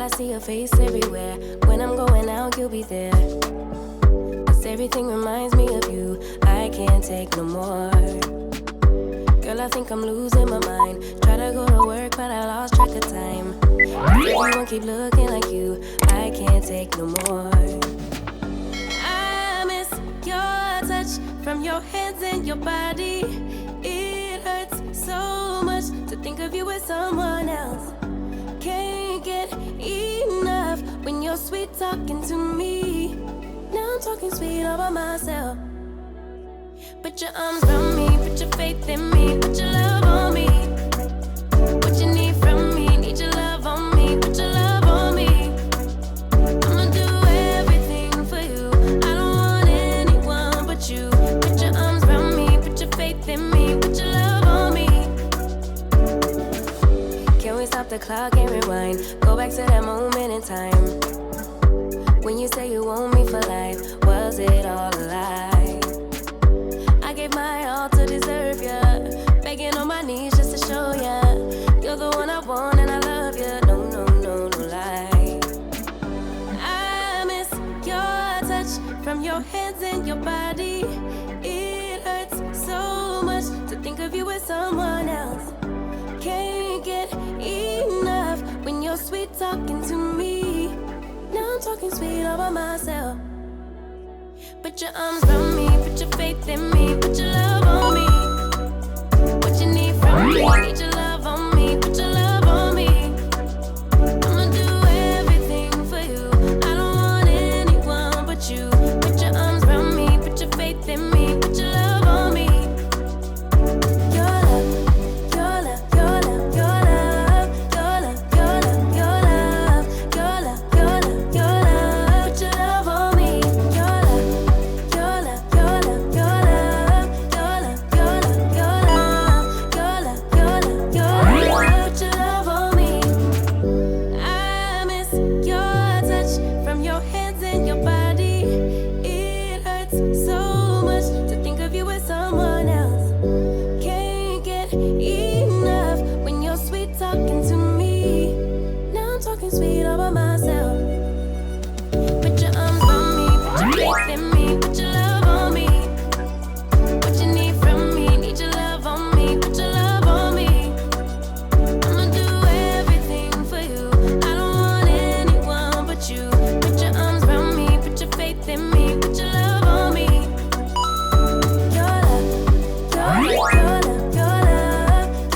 Girl, I see your face everywhere. When I'm going out, you'll be there. 'Cause everything reminds me of you. I can't take no more. Girl, I think I'm losing my mind. Try to go to work, but I lost track of time. 'Cause everyone keep looking like you. I can't take no more. I miss your touch from your hands and your body. It hurts so much to think of you with someone else. Can't get enough when you're sweet talking to me. Now I'm talking sweet all by myself. Put your arms around me, put your faith in me, put your love on me. What you need from me, need your love on me, put your love on me. I'ma do everything for you. I don't want anyone but you. Put your arms around me, put your faith in me, put your love on me. Can we stop the clock and rewind? Go back to that moment in time when you say you want me for life. Was it all a lie? I gave my all to deserve ya, begging on my knees just to show ya you're the one I want and I love ya. No, no, no, no lie. I miss your touch from your hands and your body. It hurts so much to think of you with someone else. Can't get enough when you're sweet talking to me. Now I'm talking sweet all by myself. Put your arms around me, put your faith in me, put your love on me. What you need from me, need your love on me, put your love on me. I'ma do everything for you. I don't want anyone but you. Put your arms around me, put your faith in me, put your love on me. Your love, your love, your love, your love, your love, your love, your love, your love, your love, your love. Put your love on me. Your love, your love, your love, your love, your love, your love, your love, your love, your love. Put your love on me. I miss your touch from your hands and your body. It hurts so much to think of you with someone else. Can't get enough when you're sweet talking to me. Now I'm talking sweet all by myself. Put your arms around me, put your faith in me, put your love on me. What you need from me, need your love on me, put your love on me. I'ma do everything for you. I don't want anyone but you. Put your arms around me, put your faith in me, put your love on me. Your love, your love, your love,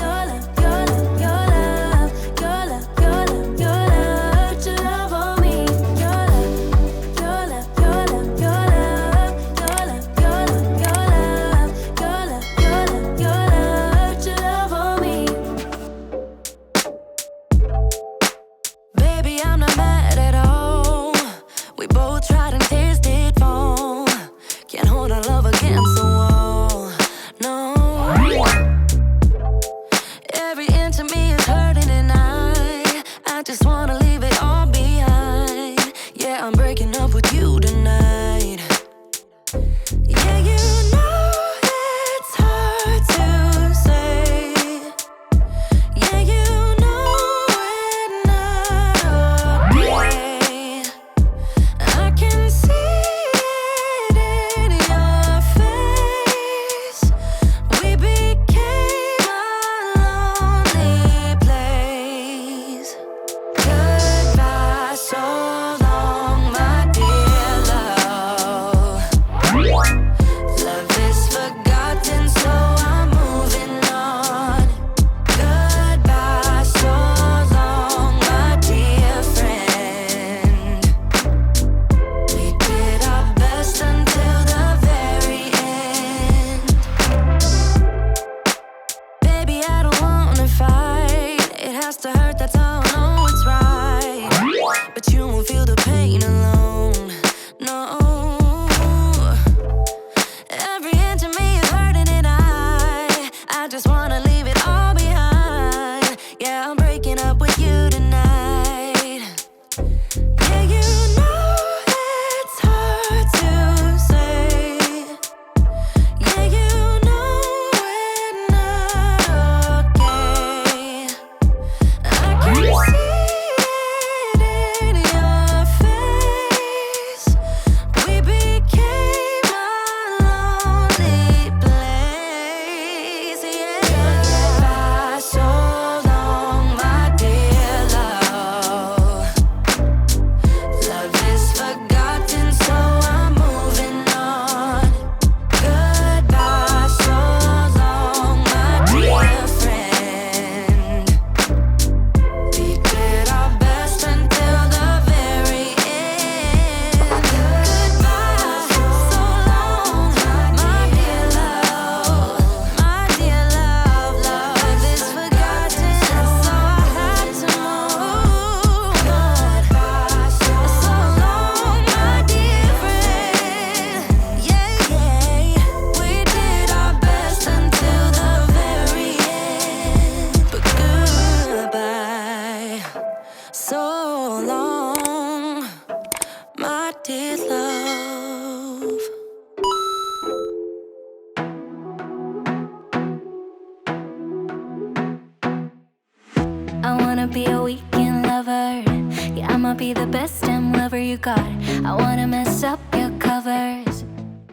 your love, your love, your love, your love, your love, your love. Put your love on me. Your love, your love, your love, your love, your love, your love, your love, your love, your love, your love. Put your love on me. Baby, I'm not mad at all. We both tried and tasted fall. Can't hold our love against the wall. No. Every inch of me is hurting and I just wanna leave it all behind. Yeah, I'm breaking up with you tonight. Yeah, you know it's hard to say. Yeah, you know we're not okay. I can see it in your face. We became a lonely place. 'Cause So long, my dear love. I wanna be a weekend lover. Yeah, I'ma be the best damn lover you got. I wanna mess up your covers.